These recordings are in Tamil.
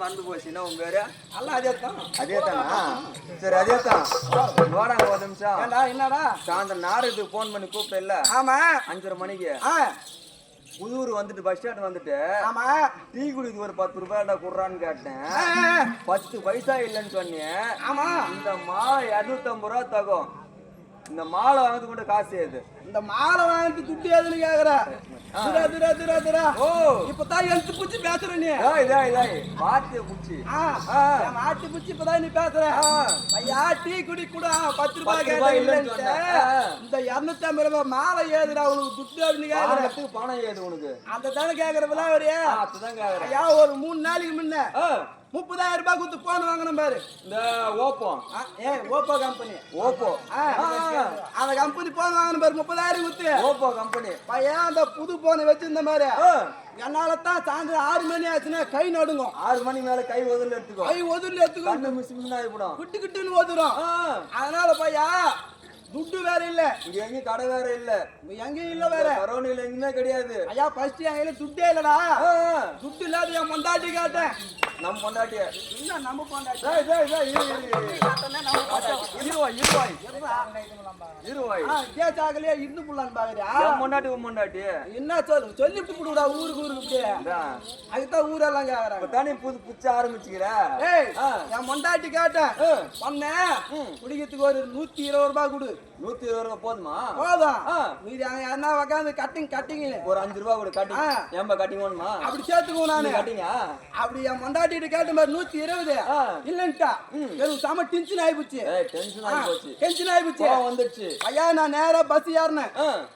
மறந்து போச்சுன்னா உங்க பேரு எல்லாம் அதேதானா சரி அதேதான் வாடாங்க ஒரு நிமிஷம் என்னடா சாயந்தரம் நாடகத்துக்கு போன் பண்ணி கூப்பிட்ட இல்ல ஆமா 5:30 மணிக்கு புதூர் வந்துட்டு பஸ் ஸ்டாண்ட் வந்துட்டு ஆமா டீ குடிக்கு ஒரு 10 ரூபாய்டா குடுறான்னு கேட்டேன் 10 பைசா இல்லைன்னு சொன்னேன் ஆமா இந்த மாலை 250 ரூபா தகும் இந்த மாலை வாங்கறது கூட காசு ஏது இந்த மாலை வாங்கி துட்டு ஏதுன்னு கேக்குற ஓ இப்பதான் எழுத்து பூச்சி பேசுற நீ மாட்டு பூச்சி மாட்டு பூச்சி இப்பதான் நீ பேசுற ஐயா டீ குடி கூட 10 ரூபாய் கேட்ட இந்த 250 ரூபாய் மாலை ஏதுடா உனக்கு துட்டு அப்படின்னு கேக்குற பணம் ஏது உனக்கு அந்த தானே கேக்குற விளாவரியா அதுதான் கேக்குற ஐயா ஒரு 3 நாளைக்கு முன்ன 30,000 ரூபாய் கொடுத்து போன் வாங்கணும் பாரு இந்த ஓப்போ ஓப்போ கம்பெனி ஓப்போ அந்த கம்பெனி போன் வாங்கணும் பாரு 30,000 கொடுத்து ஓப்போ கம்பெனி பையன் அந்த புது போனை வச்சிருந்த மாதிரி என்னால தான் சாயந்தரம் 6 மணி ஆச்சுன்னா கை நடுங்கும் 6 மணி மேல கை ஒதுல எடுத்துக்கோ மிஸ் ஆயிடும் கிட்டு கிட்டுன்னு ஒதுரும் அதனால பையா துட்டு வேற இல்ல இங்க எங்க கடை வேற இல்ல எங்கேயும் இல்ல வேற கரோனில எங்குமே கிடையாது ஐயா ஃபர்ஸ்ட் எங்க துட்டே இல்லடா துட்டு இல்லாத என் பொண்டாட்டி கேட்டேன் நம்ம பொண்டாட்டிய என்ன நம்ம பொண்டாட்டி இருவாய் கேச்சாகலையே இருந்து புள்ளான்னு பாக்குறியா பொண்டாட்டி பொண்டாட்டி என்ன சொல்லிட்டு போடுடா ஊருக்கு அதுதான் ஊரெல்லாம் கேக்குறாங்க தானே புதுச்சு ஆரம்பிச்சுக்கிற என் பொண்டாட்டி கேட்டேன் பண்ண குடிக்கிறதுக்கு ஒரு 120 ரூபாய் கொடு 120 ரூபாய் போதுமா போதும் மீதி என்ன உக்காந்து கட்டிங் ஒரு 5 ரூபாய் கூட கட்டிங் ஏம்பா கட்டிங் வேணுமா அப்படி சேர்த்துக்குவோம் நானு கட்டிங்க அப்படி என் பொண்டாட்டி கேட்ட மாதிரி 120 இல்லன்ட்டா எனக்கு செம டென்ஷன் ஆயிடுச்சு டென்ஷன் ஆயிடுச்சு வந்துடுச்சு ஐயா நான் நேரா பஸ் ஏறினேன்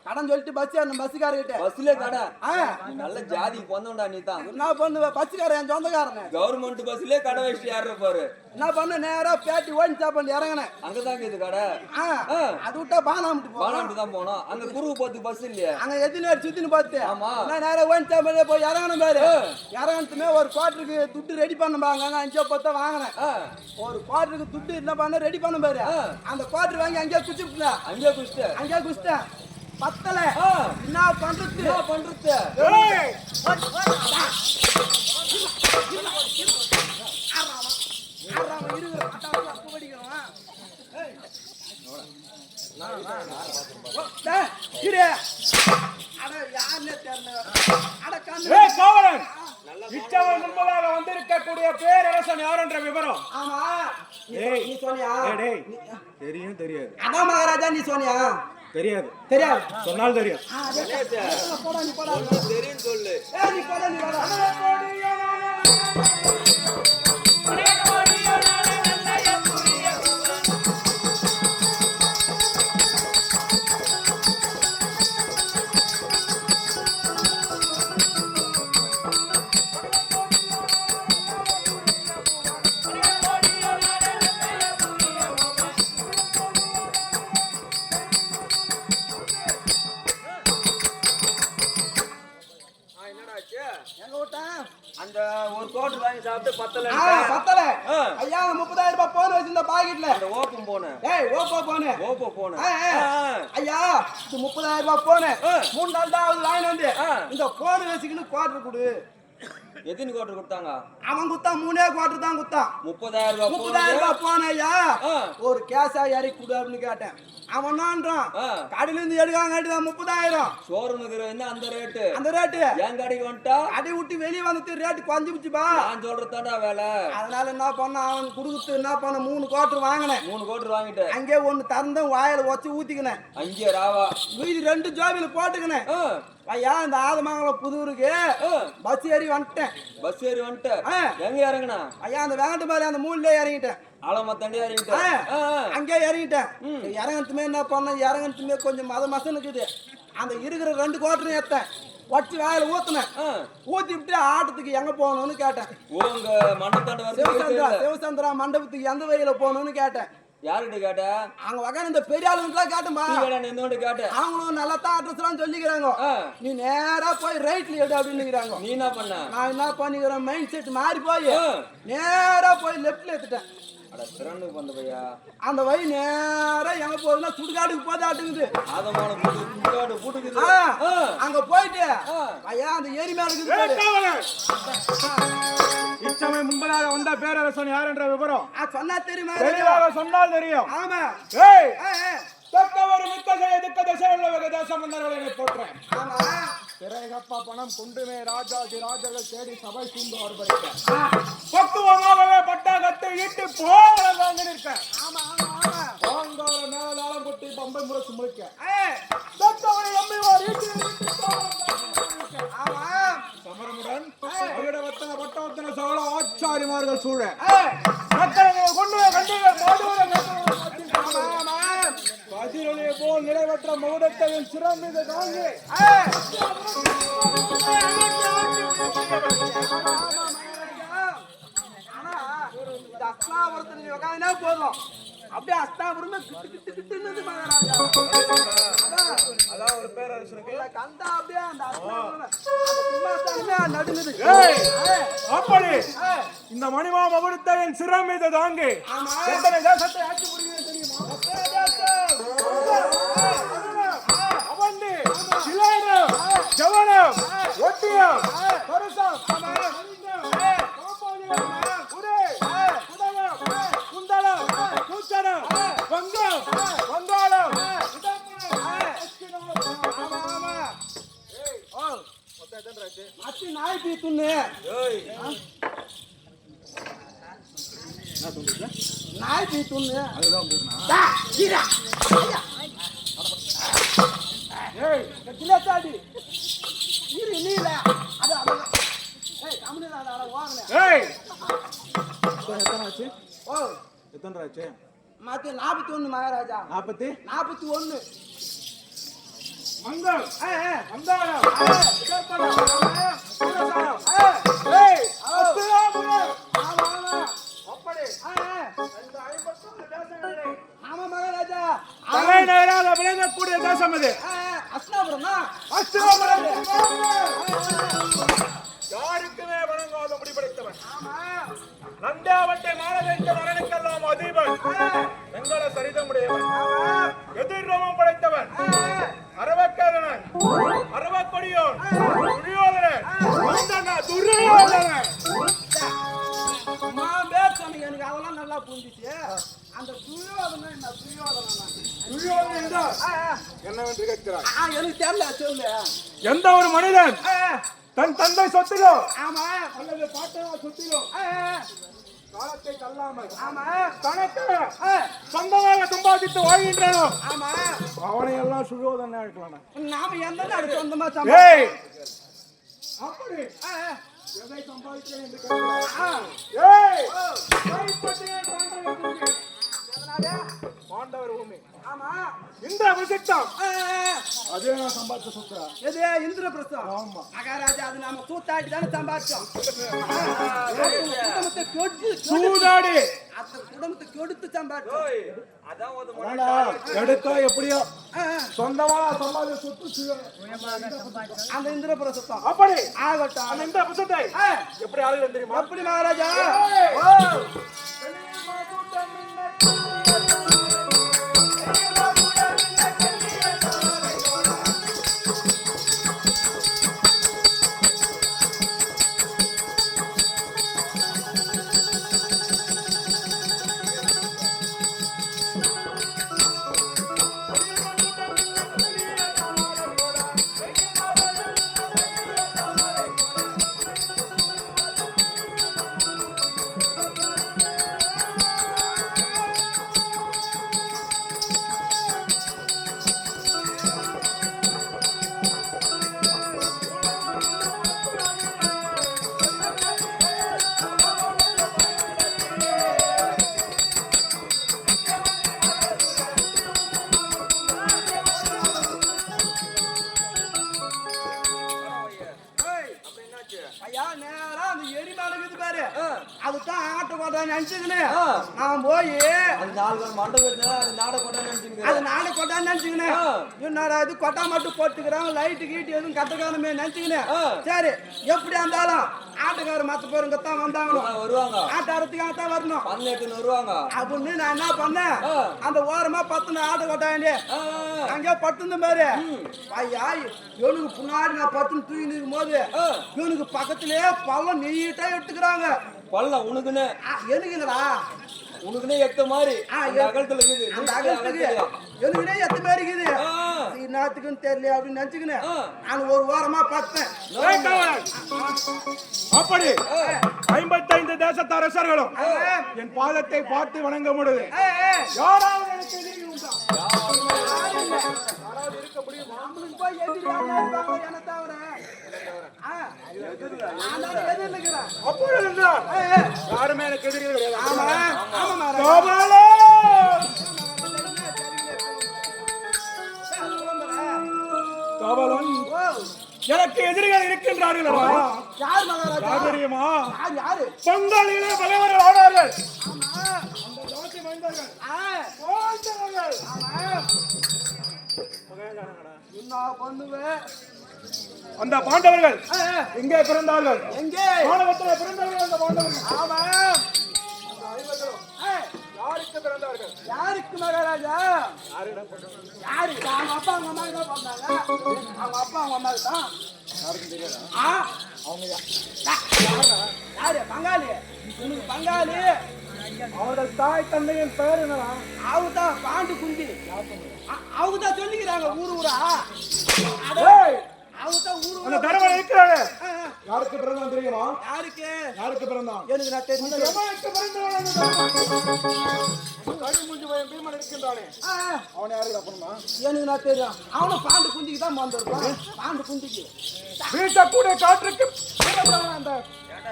கடன் சொல்லிட்டு பஸ் ஏறினேன் பஸ்காரர்கிட்ட பஸ்ல கடை நல்ல ஜாதி பொந்தோண்டா நீ தான் என்ன பண்ணுவ பஸ்காரன் என் சொந்தக்காரன் கவர்மெண்ட் பஸ்லயே கடை வச்சு ஏற பாரு என்ன பண்ண நேரா பேட்டி ஓன் சாப்பிட்டு இறங்கினேன் அங்கதாங்க இது கடை அது விட்டா பானாமட்டு தான் போனோம் அங்க குருவு போறதுக்கு பஸ் இல்லையா அங்க எதினே சுத்தின்னு பார்த்து ஆமா நான் நேரா ஓன் சாப்பிட்டு போய் இறங்கணும் பாரு இறங்கினதுமே ஒரு குவார்டருக்கு துட்டு ரெடி பண்ணுவாங்க 5-10 வாங்கினேன் ஒரு குவார்டருக்கு துட்டு என்ன பண்ண ரெடி பண்ண பாரு அந்த குவார்டர் வாங்கி அங்கேயே குச்சிட்டேன் பத்தல என்ன பண்றது முன்பதாக வந்திருக்கக்கூடிய பேரரசன் யார் என்ற விவரம்? ஆமா நீ சொன்னியா? தெரியும் தெரியாது. அதான் மகாராஜா நீ சொன்னியா? தெரியாது தெரியாது சொன்னால் தெரியும். தெரியும் சொல்லு. அந்த ஒரு கோட்டு வாங்கி சாப்பிட்டு பத்தல ஐயா 30,000 ரூபாய் போன் வச்சிருந்த பாக்கெட்ல அந்த ஓப்பம் போன ஓப்போ போன ஐயா இது 30,000 ரூபாய் போன 3 நாள் தான் அது வாங்கி வந்து இந்த போன் வச்சுக்கின்னு குவார்டர் கொடு. எத்தனை கோட்டு கொடுத்தாங்க? அவன் குத்தா 3 குவார்டர் தான் குத்தான். 30,000 ரூபாய் போன ஐயா ஒரு கேஷா யாரி குடு அப்படின்னு கேட்டேன். அவன் என்னன்றான் கடையில இருந்து எடுக்காங்க 30,000 சோறுனுக்குற என்ன அந்த ரேட்டு என் கடைக்கு வந்துட்டா அடி விட்டு வெளியே வந்து ரேட்டு குறைஞ்சிச்சுப்பா. நான் சொல்றதாண்டா வேலை. அதனால என்ன பண்ண அவன் குடுத்து என்ன பண்ண 3 கோட்டர் வாங்கினேன். 3 கோட்டர் வாங்கிட்டேன். அங்கே ஒன்னு திறந்து வாயில வச்சு ஊத்திக்கினேன். அங்கே ராவா மீதி 2 ஜோபில போட்டுக்கினேன். ஐயா இந்த ஆதமங்கலம் புதூருக்கு பஸ் ஏறி வந்துட்டேன். எங்க இறங்கினா? ஐயா அந்த வேங்கட்டு மாதிரி அந்த மூணுல இறங்கிட்டேன். ஆலமத்தண்டி இறங்கிட்டேன். அங்கே இறங்கிட்டேன். இறங்கத்துமே என்ன பண்ண இறங்கத்துமே கொஞ்சம் மசம் இருக்குது. அந்த இருக்கிற 2 கோட்டரும் ஏத்தேன் வச்சு வாயில ஊத்துனேன். ஊத்தி விட்டு ஆட்டத்துக்கு எங்க போகணும்னு கேட்டேன். உங்க மண்டபத்தாண்ட சிவசந்திரா மண்டபத்துக்கு எந்த வழியில போகணும்னு கேட்டேன். யாருகிட்ட கேட்ட? அங்க வகான இந்த பெரிய ஆளுங்கெல்லாம் கேட்டமா கேட்டேன். அவங்களும் நல்லா தான் அட்ரஸ் எல்லாம் சொல்லிக்கிறாங்க. நீ நேரா போய் ரைட்ல எடு அப்படின்னு. நீ என்ன பண்ண? நான் என்ன பண்ணிக்கிறேன் மைண்ட் செட் மாறி போய் நேரா போய் லெப்ட்ல எடுத்துட்டேன். அந்த வழி நேரா எங்க போகுதுன்னா சுடுகாடுக்கு போதாட்டுக்குது. அங்க போயிட்டு ஐயா அந்த ஏரி மேல இச்சமயம் முன்பதாக வந்த பேரரசன் யார் என்ற விவரம் சொன்னா தெரியுமா? தெளிவாக சொன்னால் தெரியும். ஆமா தக்கவர் மிக்க திக்க திசை உள்ள தேசம் வந்தவர்களை போற்றேன். திரைகப்பா பணம் கொண்டுமே ராஜாதி ராஜர்கள் தேடி சபை சூழ்ந்து வருபடிக்க பக்குவமாகவே பட்டாகத்தை ஈட்டு போல வாங்கி நிற்க வாங்கார மேலாளம் கொட்டி பம்பை முரசு முழிக்க தக்கவரை எம்மைவார் சமரமுடன் வத்தன பட்டவத்தன சகல ஆச்சாரிமார்கள் சூழ மக்களை கொண்டு கண்டிகள் பதிரொலியை போல் நிறைவற்ற மகுடத்தையும் சிரம் மீது தாங்கி போதும் அப்படியே அஸ்தாபுரமே அதான் ஒரு பேரரசனுக்கு கந்தா அப்படியே அந்த நடுங்குது. அப்படி இந்த மணிமா மகுடத்தையும் சிரம் மீது தாங்கி எத்தனை தேசத்தை ஆட்சி புரிகிறது தெரியுமா? அவந்தி சிலேனம் ஜவனம் ஒட்டியம் பருசம் குந்தலம் கூச்சனம் வங்கம் வங்காளம் அத்தி நாய் பீத்துன்னு நாய் பீத்துன்னு அதுதான் கிளச்சாடி இரு நீல அது எத்தனை ஆச்சு? மத்த 41 மகாராஜா. 41 மங்கம் அந்தாரம் ஆமா மகாராஜா தலைநகராக விளங்கக்கூடிய தேசம் இது அஸ்தாபுரம். யாருக்குமே வணங்காத முடிபடைத்தவன் நந்தாவட்டை மாற வேண்டும் அரணுக்கெல்லாம் அதீபன் வெங்கல சரிதமுடையவன் எதிர்ரோமம் படைத்தவன் அரவ சுயோதனன். நான் பேர் சொன்னீங்க, எனக்கு அதெல்லாம் நல்லா புரிஞ்சிச்சு. அந்த சுயோதனா என்ன சுயோதனா? சுயோதனன் என்றால் என்னவென்று கேட்கிறாய்? எனக்கு தெரியல, சொல்லு. எந்த ஒரு மனிதன் தன் தந்தை சொத்திலோ ஆமா அல்லது பாட்டனா சொத்திலோ காலத்தை தள்ளாமல் ஆமா தனக்கு சொந்தமாக சம்பாதித்து வாழ்கின்றானோ ஆமா அவனை எல்லாம் சுயோதனை இருக்கலாம். நாம எந்த நாடு சொந்தமா ஏய் அப்படி எதை சம்பாதிக்கிறேன் என்று கேட்கிறாய்? ஏய் கைப்பற்றிய பாண்டவர் பூமி ஆமா இந்திர பிரசித்தம் அதே நான் சம்பாதிச்ச சொத்துறா. எது இந்திரபிரஸ்தம்? ஆமா மகாராஜா, அது நாம சூத்தாடி தானே சம்பாதிச்சோம். குடும்பத்தை சூதாடி அந்த குடும்பத்தை கெடுத்து சம்பாதிச்சோம். எடுத்தா எப்படியோ சொந்தமா சம்பாதிச்ச சொத்து அந்த இந்திரபிரஸ்தம் அப்படி ஆகட்டும். அந்த இந்திர பிரசத்தை எப்படி ஆளுங்க தெரியுமா? எப்படி மகாராஜா? ஐயா, நேரா அந்த எரிமலை இருக்குது பாரு, அதுதான் ஆட்டை கொட்டான்னு நினைச்சுக்கினு நான் போய் அந்த நாலு மண்டபத்துல அது நாட கொட்டை நினைச்சுங்க. அது நாடை கொட்டான்னு நினைச்சுக்கினு என்னடா இது கொட்டா மட்டும் போட்டுக்கிறாங்க, லைட்டு கீட்டு எதுவும் கட்டக்காரமே நினைச்சுக்கினு. சரி, எப்படி இருந்தாலும் ஆட்டுக்காரர் மத்த பேருங்க தான் வந்தாங்கணும், வருவாங்க, ஆட்டை அறுத்துக்காக தான் வரணும் 18 வருவாங்க அப்படின்னு நான் என்ன பண்ணேன், அந்த ஓரமா 10 ஆட்டை கொட்டாண்டி அங்கே பட்டுந்த மாதிரி ஐயா, இவனுக்கு பின்னாடி நான் 10 தூக்கி நிற்கும் போது இவனுக்கு பக்கத்திலே பள்ளம் நீட்டா எடுத்துக்கிறாங்க. பள்ளம் உனக்குன்னு எனக்கு இல்லடா, உனக்குன்னே எத்த மாதிரி அந்த அகலத்துல இருக்குது. அந்த அகலத்துக்கு எனக்குனே எத்த மாதிரி இருக்குது. நாத்துக்குன்னு தெரியல அப்படின்னு நினைச்சுக்கினேன் நான் ஒரு வாரமா பார்த்தேன். அப்படி 55 தேசத்து அரசர்களும் என் பாதத்தை பார்த்து வணங்க முடியுது. யாராவது எனக்கு எதிரி உண்டா? யாராவது இருக்க முடியுமா? நம்மளுக்கு போய் எதிரி இருப்பாங்க, என்ன தவிர அப்பொழுது யாருமே எனக்கு எதிரி கிடையாது. ஆமா ஆமா கவலன் எனக்கு எதிரிகள் இருக்கின்றார்கள். யார் மகாராஜா? தெரியுமா? யாரு? பொங்கலிலே பகைவர்கள் ஆனார்கள். அந்த ஜாதி மைந்தர்கள் என்ன பண்ணுவேன்? அந்த பாண்டவர்கள் எங்கே பிறந்தார்கள்? எங்கே? மாணவத்தில் பிறந்தார்கள் அந்த பாண்டவர்கள். ஆமா. யாருக்கு பிறந்தார்கள்? யாருக்கு மகாராஜா? யாரு? அவங்க அப்பா அவங்க அம்மா தான் பிறந்தாங்க. அவங்க அப்பா அவங்க அம்மா தான். யாருக்கும் தெரியாதா? அவங்க யாரு? பங்காளி. உனக்கு பங்காளி. அவரோட தாய் தந்தையின் பெயர் என்னடா? அவங்கதான் பாண்டு குந்தி. அவங்கதான் சொல்லிக்கிறாங்க ஊரு ஊரா. அவங்கதான் ஊரு அந்த தரவன் இருக்கிறாரு. யாருக்கு பிறந்தான் தெரியுமா? யாருக்கு? யாருக்கு பிறந்தான்? எனக்கு நான் தெரியும். எவனுக்கு பிறந்தவன்? கழி மூஞ்சி பையன் பீமன் இருக்கின்றானே, அவனை யாருக்கு அப்புறமா? எனக்கு நான் தெரியும். அவனும் பாண்டு குந்திக்கு தான் வந்திருப்பான். பாண்டு குந்திக்கு வீசக்கூடிய காற்றுக்கு அந்த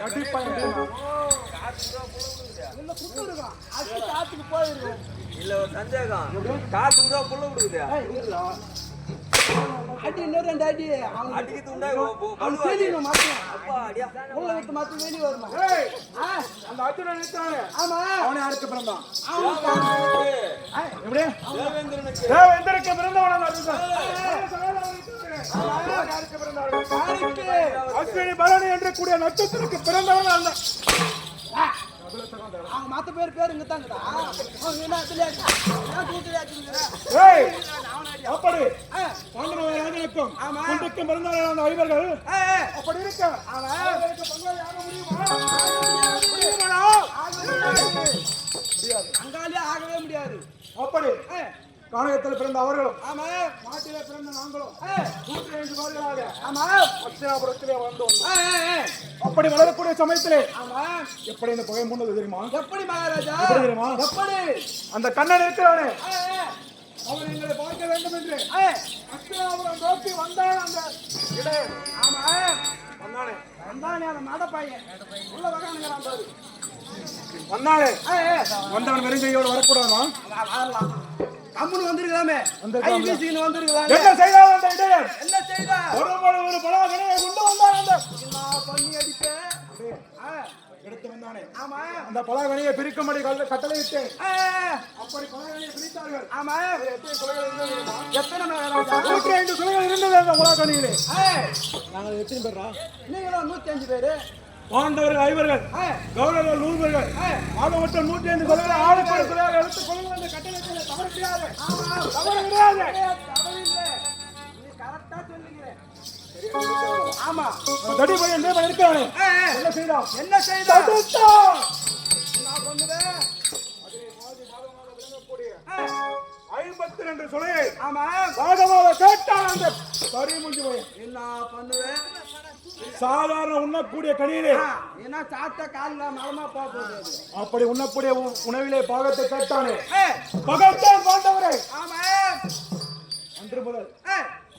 கடிப்பையன் பீமன். இல்ல குத்து இருக்கான், அது காத்துக்கு போயிருக்கும். இல்ல ஒரு சந்தேகம், காசு கூட புள்ள விடுக்குது. அடி இன்னும் 2 அடி அடிக்கிறது உண்டா? தெரியணும் மட்டும். அப்பா அடியா உள்ள விட்டு மட்டும் வெளியே வருமா? அந்த அர்ஜுனன் நினைத்தானே, ஆமா. அவனை யாருக்கு பிறந்தான்? எப்படி? தேவேந்திரனுக்கு. தேவேந்திரனுக்கு பிறந்தவன் அந்த அர்ஜுனன். யாருக்கு பிறந்தார்கள்? அஸ்வினி பரணி என்று கூடிய நட்சத்திரத்துக்கு பிறந்தவன் அந்த அவங்க மத்த பேர் இங்க தாங்கடா என்ன இதுல நான் தூக்கில ஆச்சுங்க ஏய் அப்படி பாண்டவ ராஜனுக்கும் குண்டுக்கும் பிறந்தவர்கள் அந்த ஐவர்கள் அப்படி இருக்க அவருக்கு பங்காளி ஆக முடியுமா? அங்காலே ஆகவே முடியாது. அப்படி கானகத்தில் பிறந்த அவர்களும் நாட்டிலே பிறந்த நாங்களும் 105 வருடங்களாக அஸ்தினாபுரத்திலே வந்தோம். அப்படி வளரக்கூடிய சமயத்திலே எப்படி இந்த புகை மூண்டது தெரியுமா? எப்படி மகாராஜா தெரியுமா? எப்படி அந்த கண்ணன் இருக்கிறானே அவன் எங்களை பார்க்க வேண்டும் என்று அஸ்தினாபுரம் நோக்கி வந்தான். அந்த இடையன் வந்தானே அந்த மட பையன் உள்ள வரானுங்கிறான் பாரு. வந்தானே வந்தவன் வெறுங்கையோடு வரக்கூடாதா? வரலாம். கம்முன்னு வந்திருக்கலாமே வந்திருக்கலாம். என்ன செய்தான் அந்த இடையன்? என்ன செய்தா? ஒரு பலாகனையை கொண்டு வந்தான். அந்த பண்ணி அடிப்பேன் எடுத்து வந்தானே. ஆமா அந்த பலாகனையை பிரிக்கும்படி கட்டளையிட்டேன். அப்படி பலாகனையை பிரித்தார்கள். ஆமா எத்தனை கொலைகள் இருந்தது? எத்தனை மகாராஜா? 105 கொலைகள் இருந்தது அந்த பலாகனையிலே. நாங்கள் எத்தனை பேரா? நீங்களும் 105 பேரு. பாண்டவர்கள் ஐவர்கள், கௌரவர்கள் 100 பேர்கள், ஆக மொத்தம் 105 கொலைகள் ஆளுக்கு ஒரு கொலையாக எடுத்து கொள்ளுங்கள். அந்த கட்டளையிலே தவறு கிடையாது. தவறு கிடையாது. தவறில்லை. நீ கரெக்டா சொல்லுகிறேன். ஆமா தடி பையன் தேவன் இருக்கிறானே என்ன செய்தான்? என்ன செய்தான்? நான் சொன்னேன் 52 சொலையை ஆமா பாகமாக கேட்டான். அந்த சரி முடிஞ்சு போய் என்ன பண்ணுவேன்? சாதாரண உண்ணக்கூடிய கனியிலே ஏன்னா சாப்பிட்ட காலில் மரமா போகுது. அப்படி உண்ணக்கூடிய உணவிலே பாகத்தை கேட்டானே பகத்தான் பாண்டவரை ஆமா அன்று முதல்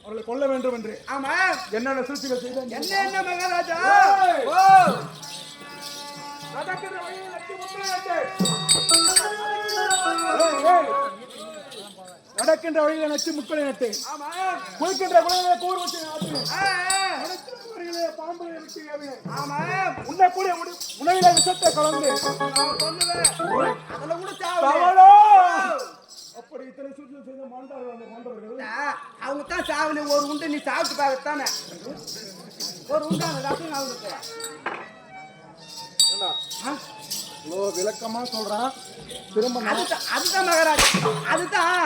அவர்களை கொல்ல வேண்டும் என்று ஆமா என்னென்ன சூழ்ச்சிகள் செய்தான்? என்ன மகாராஜா? நடக்கிற வழியில் நச்சு முட்களை நட்டு குளிக்கின்ற குழந்தைகளை கூறு வச்சு பாம்பு உண்ணக்கூடிய உணவில விஷத்தை கலந்து அப்படி இத்தனை சூழ்நிலை செய்த மாண்டார்கள். அவங்க தான் சாவணி ஒரு உண்டு நீ சாப்பிட்டு பார்க்கத்தானே ஒரு உண்டான ரசம் அவங்களுக்கு விளக்கமா சொல்றான். திரும்ப அதுதான் மகாராஜா. அதுதான்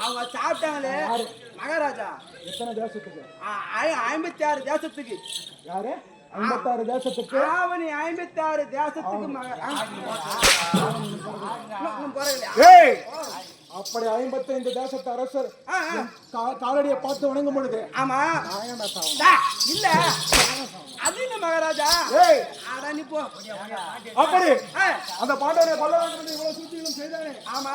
அவங்க சாப்பிட்டாங்களே மகாராஜா. எத்தனை தேசத்துக்கு? 56 தேசத்துக்கு. யாரு? 56 தேசத்துக்கு. ஆவணி 56 தேசத்துக்கு அப்படி 55 தேசத்து அரசர் காலடியை பார்த்து வணங்கும் பொழுது ஆமா இல்ல அது என்ன மகாராஜா? நீ போ. அப்படி அந்த பாண்டவரை கொல்ல வேண்டும் என்று இவ்வளவு சூழ்ச்சிகளும் செய்தானே. ஆமா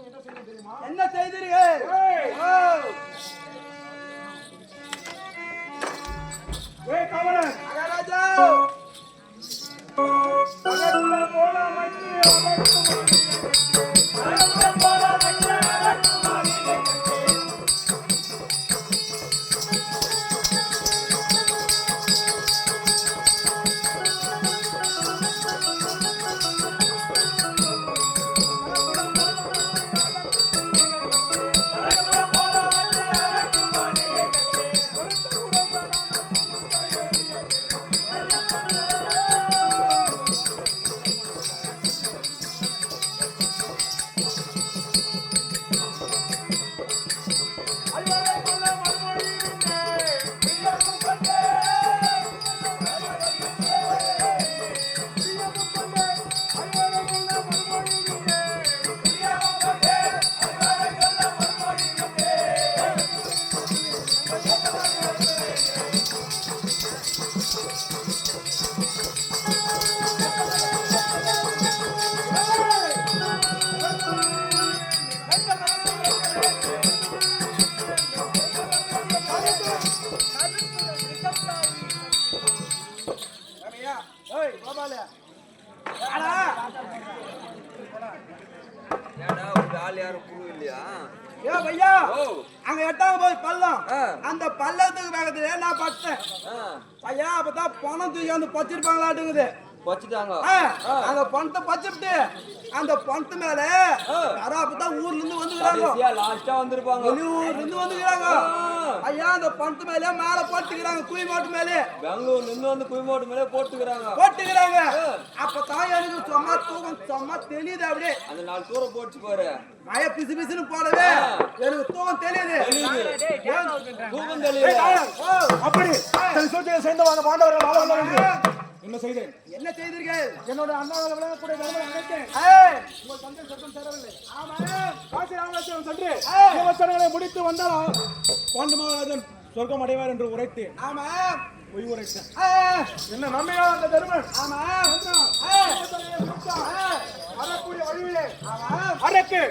என்ன செய்ய தெரியுமா? என்ன செய்தீர்கள்? கவலன் மகாராஜா அங்க 8ஆம் போய் பள்ளம். அந்த பள்ளத்துக்கு பக்கத்துல நான் பட்டேன் பையா. அப்பதான் பணம் தூக்கி வந்து பச்சிருப்பாங்களாட்டுங்குது. வச்சுட்டாங்க அந்த பணத்தை பச்சுட்டு அந்த பணத்து மேல யாராவது தான் ஊர்ல இருந்து வந்துக்கிறாங்க லாஸ்டா வந்திருப்பாங்க வெளியூர்ல இருந்து வந்துக்கிறாங்க ஐயா அந்த பணத்து மேல மேல போட்டுக்கிறாங்க குய் மாட்டு மேல பெங்களூர்ல இருந்து வந்து குய்மோட்டு மேல போட்டுக்கிறாங்க அப்பதான் எனக்கு சும்மா தூக்கம் சும்மா தெரியுது அப்படியே அந்த 4 தூர போட்டு பாரு மழை பிசு பிசுன்னு போடவே எனக்கு தூக்கம் தெரியுது தூக்கம் தெரியுது அப்படி சூழ்ச்சியை சேர்ந்தவங்க பாண்டவர்கள் என்ன செய்தேன் என்ன செய்தீர்கள் என்னோட அண்ணாவில் விளையாடக்கூடிய தர்மம் நினைத்தேன் உங்கள் தந்தை சொர்க்கம் சேரவில்லை காசி ராமேஸ்வரம் சென்று விமர்சனங்களை முடித்து வந்தால் பாண்டு மகாராஜன் சொர்க்கம் அடைவார் என்று உரைத்தேன் ஆமா பொய் உரைத்தேன் என்ன நம்பியா அந்த தர்மன் வரக்கூடிய வழிவிலே அரக்கு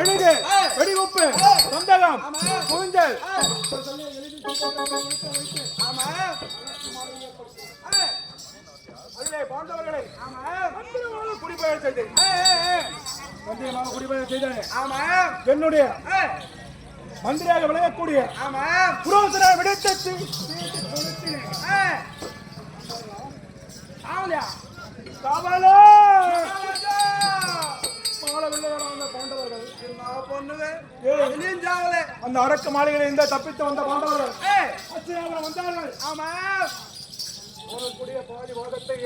அழுகு வெடிகுப்பு சொந்தகம் குவிஞ்சல் ஆமா அதிலே பாண்டவர்களை குடிபெயர் செய்தேன் குடிபெயர் செய்தேன் ஆமா என்னுடைய மந்திரியாக விளையக்கூடிய ஆமா புரோசனை விடுத்து காவலா பாண்டவர்கள் அந்த அரக்கு மாளிகையில் இந்த தப்பித்து வந்த பாண்டவர்கள் வந்தார்கள் ஆமா கூடிய பாதி வாதத்தை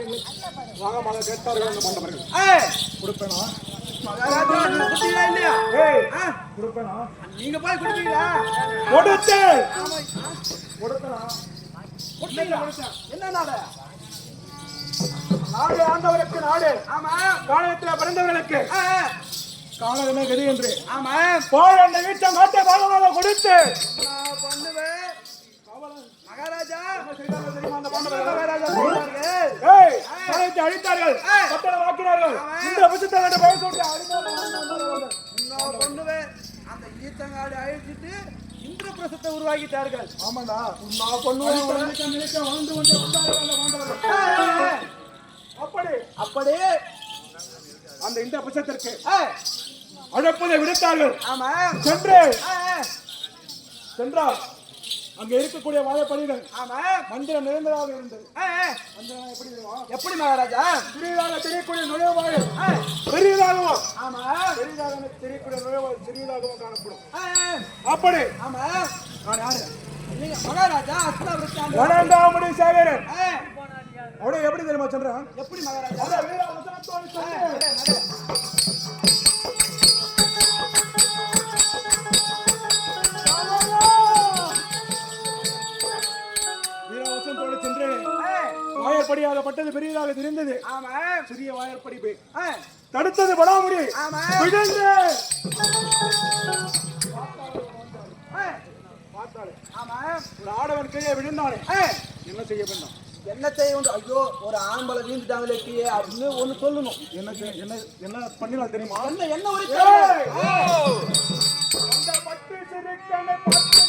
வாகமாக கேட்டார்கள் அந்த பாண்டவர்கள் கொடுப்பேனா இல்லையா கொடுப்பேனா நீங்க போய் கொடுப்பீங்களா கொடுத்து என்ன நாடு நாடு ஆண்டவருக்கு நாடு ஆமா காலத்தில் பிறந்தவர்களுக்கு காலமே கதி என்று ஆமா போய் அந்த வீட்டை நாட்டை பாகமாக கொடுத்து பண்ணுவேன் மகாராஜா அழித்தார்கள் வாக்கினார்கள் இந்த புத்தகத்தை பெயர் சொல்லி பண்ணுவேன் அந்த ஈத்தங்காடு அழிச்சிட்டு இந்திரபிரசத்தை உருவாக்கிட்டார்கள் ஆமாடா நான் பண்ணுவேன் அப்படி அந்த இந்த புத்தகத்திற்கு அழைப்பதை விடுத்தார்கள் ஆமா சென்றார் அங்க இருக்கக்கூடிய வாழைப்படிகள் ஆமா மந்திரம் நிறைந்ததாக இருந்தது எப்படி மகாராஜா சிறியதாக தெரியக்கூடிய நுழைவாயில் பெரியதாகவும் ஆமா பெரியதாக தெரியக்கூடிய நுழைவாயில் சிறியதாகவும் காணப்படும் அப்படி ஆமா நான் யாரு நீங்க மகாராஜா அஸ்தாவிருத்தாங்க 12ஆம் சேகரன் அவளை எப்படி தெரியுமா சொல்றான் எப்படி மகாராஜா வீரவசனத்தோடு சென்று வாயற்படியாகப்பட்டது பெரியதாக தெரிந்தது ஆமா சிறிய வாயற்படி தடுத்தது படாமுடி விழுந்து பார்த்தாலே ஆமா ஒரு ஆடவன் கையை விழுந்தானே என்ன செய்ய வேண்டும் என்ன செய்ய வேண்டும் ஐயோ ஒரு ஆம்பளை வீழ்ந்துட்டாங்களே கீழே அப்படின்னு ஒண்ணு சொல்லணும் என்ன பண்ணினா தெரியுமா என்ன ஒரு அந்த பட்டு சிரிக்கனை பார்த்து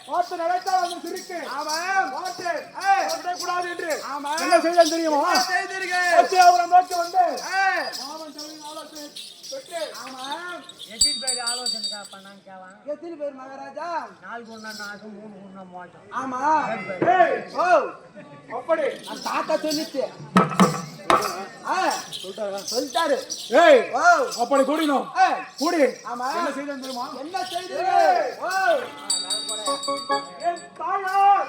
பார்த்து நடத்தால் அந்த சிரிக்கு கூடாது என்று என்ன செய்ய தெரியுமா அவரை நோக்கி வந்து எத்தனை பேர் மகாராஜா 4 குண்டா நாசம் 3 குண்டா மோசம் ஆமா ஓ அப்படி அந்த தாத்தா சொல்லிச்சு சொல்லிட்டாரு ஏய் அப்படி கூடினோம் கூடி ஆமா என்ன செய்தேன் தெரியுமா என்ன செய்தீர்கள் என் தாயார்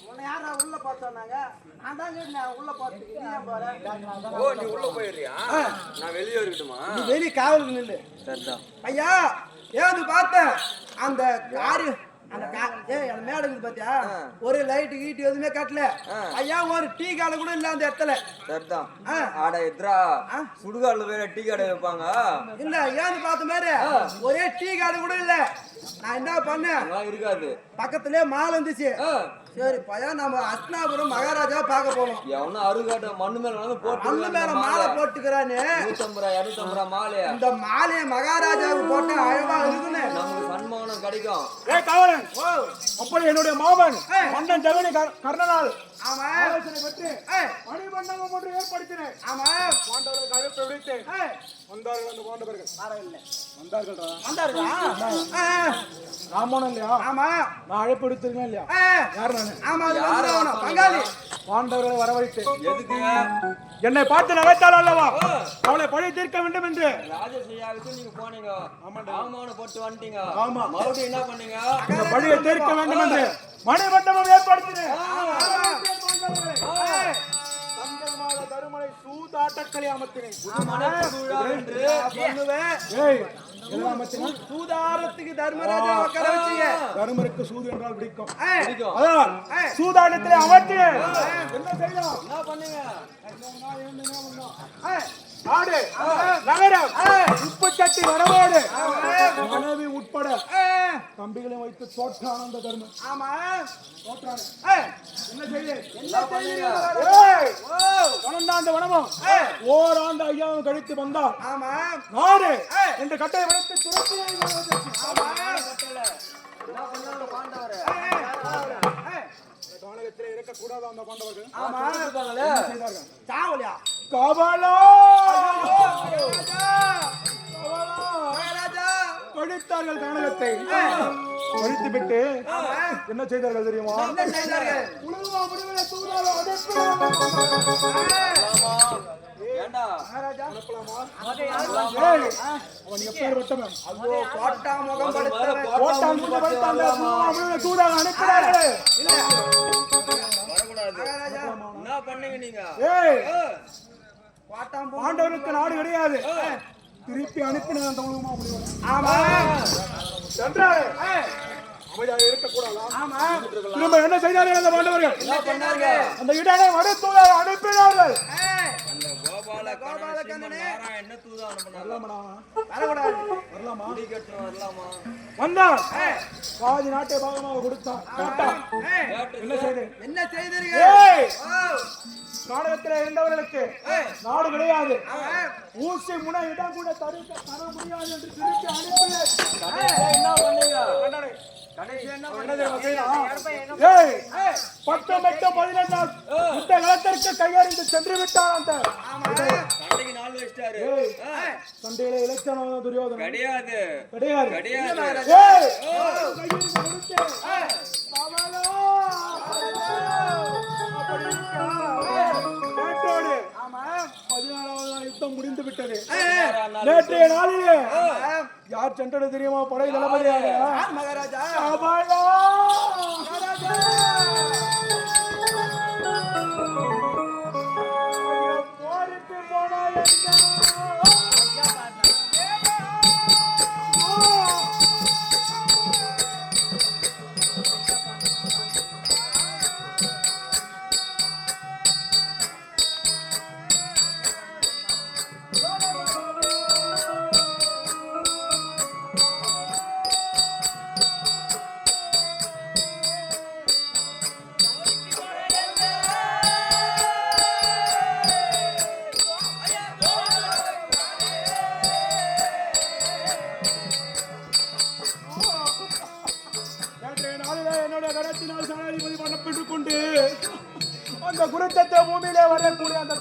உன்னை யாரா உள்ள பார்த்தாங்க? நான் தான் கேட்டேன், உள்ள பார்த்து நீ ஏன் போற? ஓ நீ உள்ள போயிடுறியா? நான் வெளியே இருக்கட்டுமா? நீ வெளிய காவலுக்கு நில்லு. சரிதான். ஐயா ஏது பார்த்தேன் அந்த காரு அந்த அந்த மேடக்கு பாத்தியா ஒரு லைட்டு கீட்டு எதுவுமே கட்டல. ஐயா ஒரு டீ கடை கூட இல்ல அந்த இடத்துல. சரிதான். ஆட எத்ரா சுடுகாடுல வேற டீ கடை வைப்பாங்க இல்ல. ஏன்னு பார்த்த மாதிரி ஒரே டீ கடை கூட இல்ல. நான் என்ன பண்ணேன், இருக்காது பக்கத்திலே மால் இருந்துச்சு. சரி பையா நம்ம அஸ்னாபுரம் மகாராஜா பார்க்க போனோம். எவனும் அருகாட்ட மண்ணு மேல வந்து போட்டு மண்ணு மேல மாலை போட்டுக்கிறானு 150 ரூபா 250 ரூபா மாலையா இந்த மாலையை மகாராஜாவுக்கு போட்டா அழகா இருக்குன்னு நமக்கு சன்மானம் கிடைக்கும். காவலன் அப்படி என்னுடைய மாமன் மன்னன் ஜெகனி கர்ணனால் ஆமா ஆலோசனை பெற்று மணிமண்டபம் ஒன்று ஏற்படுத்தினேன். ஆமா பாண்டவர்களுக்கு அழைப்பு விடுத்து வந்தார்கள். அந்த பாண்டவர்கள் வந்தாருங்களா? ராமன் இல்லையா? ஆமா நான் அழைப்பு விடுத்திருக்கேன் இல்லையா? யார் நானு? ஆமா பங்காளி பாண்டவர்களை வரவழைத்து எதுக்கு என்னை பார்த்து நகைத்தாள் அல்லவா அவளை பழி தீர்க்க வேண்டும் என்று ராஜசையாவுக்கு நீங்க போனீங்க. அவமானம் போட்டு வந்துட்டீங்க. ஆமா. மறுபடியும் என்ன பண்ணீங்க? இந்த பழியை தீர்க்க வேண்டும் என்று மணிமண்டபம் ஏற்படுத்தினேன். தருமலை சூதாட்டக்களை அமர்த்தினேன். சூதாரத்துக்கு தர்மராஜா உட்கார வச்சீங்க. தருமருக்கு சூது என்றால் பிடிக்கும். பிடிக்கும். அதான் சூதாட்டத்திலே அமர்த்தினேன். என்ன செய்யலாம்? என்ன பண்ணீங்க? நாடு நகரம் உப்பு சட்டி வரவோடு மனைவி உட்பட கம்பிகளை வைத்து தோற்றான் அந்த தர்மன். ஆமா என்ன செய்ய? என்ன செய்றீங்க? 12 வனமும் ஓராண்டு ஐயாவும் கழித்து வந்தார். ஆமா நாடு என்று கட்டளை விடுத்து துரத்தி காலகத்திலே இருக்கக்கூடாது அந்த பாண்டவர்கள். ஆமா செய்தார்கள். சாவலியா காவலா மகாராஜா கழித்தார்கள் கானகத்தை. கழித்து விட்டு என்ன செய்தார்கள் தெரியுமா? என்ன செய்தார்கள்? உலகமா முடிவில தூதால ஏண்டா மகாராஜா அனுப்பலாமா? ஏய், அவன் எப்பேற்பட்டவன்? ஐயோ கோட்டா முகம் படுத்தவன். கோட்டான் முகம் படுத்தான் முடிவில தூதாக அனுப்பினார்கள். வரக்கூடாது. என்ன பண்ணீங்க நீங்க? ஏய் கோட்டாம் பாண்டவருக்கு நாடு கிடையாது. திருப்பி அனுப்பின அந்த உலகமா முடிவு. ஆமா சென்றாரு. அமைதியாக இருக்கக்கூடாதா? ஆமா திரும்ப என்ன செய்தார்கள் அந்த பாண்டவர்கள்? என்ன பண்ணாங்க? அந்த இடனை மறுத்தூதாக அனுப்பினார்கள். அந்த கோபாலகண்ணனே என்ன தூதா அனுப்புனாங்க? வரலாமா? வரக்கூடாது. வரலாமா? முடிக்கட்டும் வரலாமா? வந்தான். பாதி நாட்டை பாகமாக கொடுத்தான். கேட்டான். என்ன செய்து? என்ன செய்தீர்கள்? ஏய் ஓ நாடகத்தில் இருந்தவர்களுக்கு நாடு கிடையாது. ஊசி முனை இடம் கூட தர முடியாது என்று திருப்பி அனுப்பினார். கடைசியா என்ன பண்ணீங்க? கடைசியா என்ன பண்ணது? ஏய் 10 மட்டும் 14 இந்த களத்திற்கு கையறிந்து சென்று விட்டான் அந்த சண்டைக்கு நாள் வச்சிட்டாரு. சண்டையில இலட்சணம் துரியோதனன் கிடையாது கிடையாது. கிடையாது. ஏய் கையறிந்து கொடுத்தேன். பாவலோ அப்படி நேற்றோடு 16வது நாள் யுத்தம் முடிந்து விட்டது. நேற்றைய நாளிலே யார் சென்றது தெரியுமா? படை தளபதியாக மகாராஜா பாவலோ போருக்கு போனா என்னுடைய கரத்தினால் சனாதிபதி பண்ணப்பட்டுக் கொண்டு அந்த குருத்தத்தை பூமியிலே வரக்கூடிய அந்த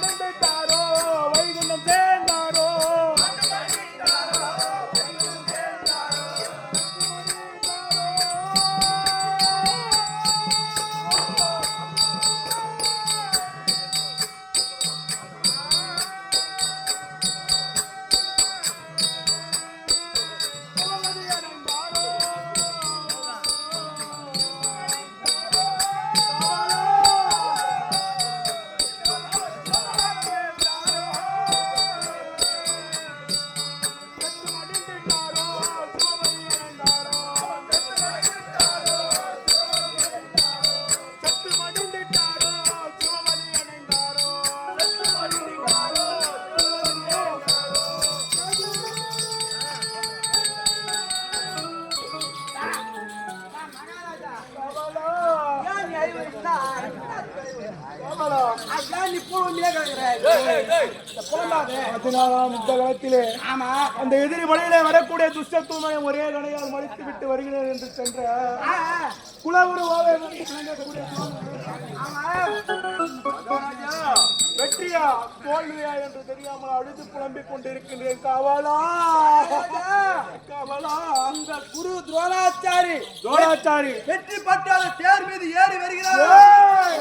மணந்துட்டாரோ வைகுண்டம் சேர்ந்தாரோ அந்த எதிரி படையிலே வரக்கூடிய துஷ்டத்துவமை ஒரே கணையால் மடித்து விட்டு வருகிறேன் என்று சென்ற குலகுரு வெற்றியா தோல்வியா என்று தெரியாமல் அழுது புலம்பிக் கொண்டிருக்கின்றேன். காவலா காவலா அந்த குரு துரோணாச்சாரி வெற்றி பட்டாத தேர் மீது ஏறி வருகிறார்.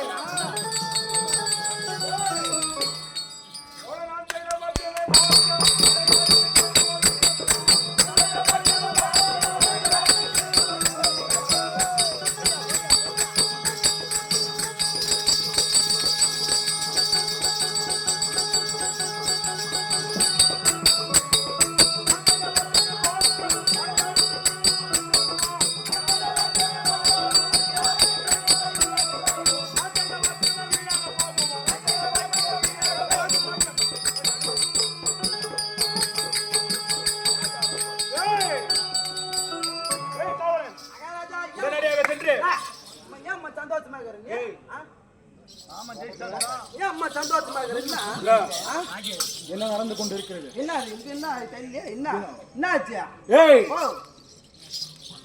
என்ன நடந்து கொண்டிருக்கிறது?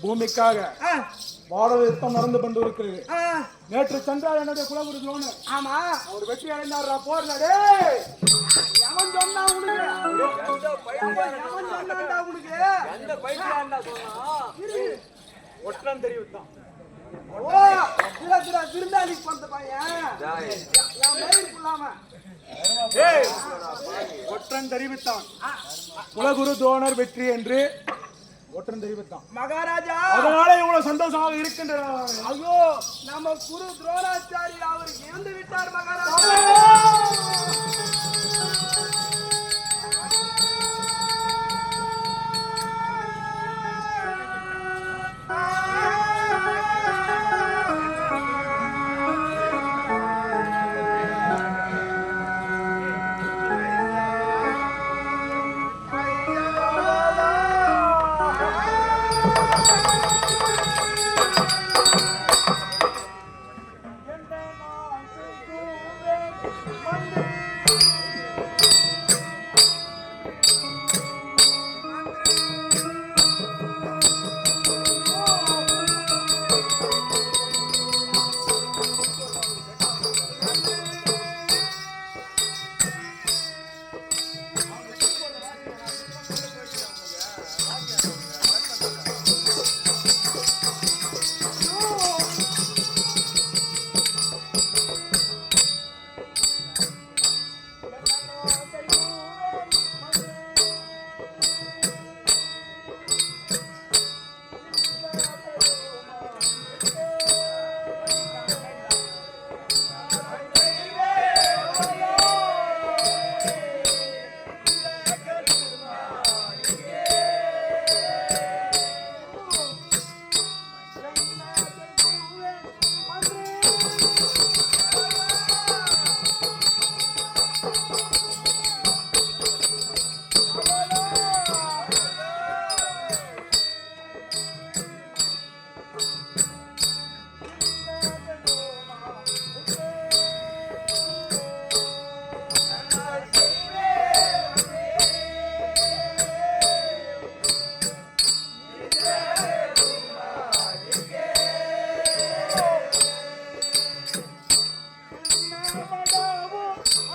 பூமிக்காக பாரத யுத்தம் நடந்து கொண்டிருக்கிறது. நேற்று சென்றார் என்னுடைய குலகுரு துரோணர். ஆமா, ஒரு வெற்றி அடைந்தார் போர்ல. எவன் சொன்னா உனக்கு? ஒற்றன் தெரிவித்தான். விருந்தாளி பண்ற பையன் ஒற்றன் தெரிவித்தான் குலகுரு துரோணர் வெற்றி என்று ஒற்றன் தெரிவித்தான். மகாராஜா, அதனால இவ்வளவு சந்தோஷமாக இருக்கின்றன. ஐயோ, நம்ம குரு துரோணாச்சாரி அவருக்கு இறந்து விட்டார் மகாராஜா.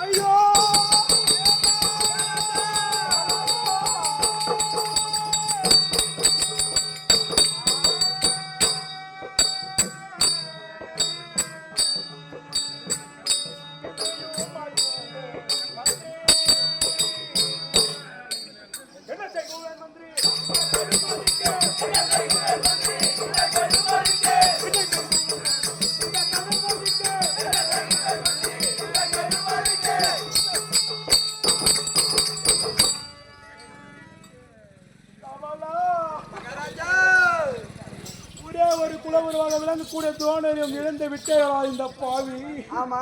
ஐயோ ஒரு குலவுருவாக விளங்கு கூட தோணரும் இழந்து விட்டேரா இந்த பாவி. ஆமா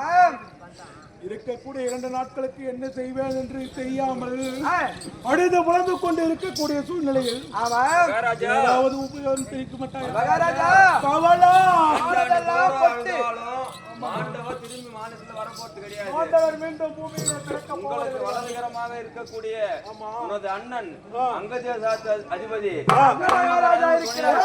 இருக்கக்கூடிய 2 நாட்களுக்கு என்ன செய்வேன் என்று தெரியாமல் அழுது புலந்து கொண்டு இருக்கக்கூடிய சூழ்நிலையில் ஆமா ஏதாவது உபயோகம் தெரிவிக்க மாட்டாங்க. மகாராஜா கவலா ஆண்டவர் திரும்பி மாநிலத்துல வரப்போறது கிடையாது. ஆண்டவர் மீண்டும் பூமியில பிறக்க உங்களுக்கு வலதுகரமாக இருக்கக்கூடிய உனது அண்ணன் அங்கதேசாத்து அதிபதி மகாராஜா இருக்கிறார்.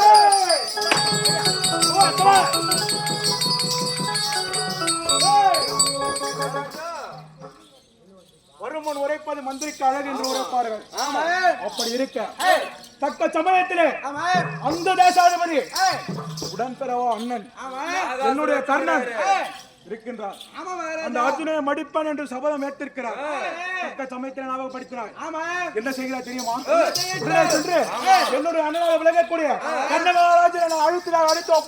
வருமன் உரைப்பது மந்திரிக்கு அழகு என்று உரைப்பார்கள். அப்படி இருக்க தக்க சமயத்திலே அந்த தேசாதிபதி உடன்பிறவா அண்ணன் என்னுடைய கர்ணன் இருக்கின்றார். அந்த அர்ஜுனனை மடிப்பான் என்று சபதம் ஏற்றிருக்கிறார். தக்க சமயத்தில் ஞாபகப்படுத்தினார். என்ன செய்கிறார் தெரியுமா? சென்று என்னுடைய அண்ணனாக விலகக்கூடிய கண்ணகாராஜனை அழுத்தினார். அழைத்தோம்.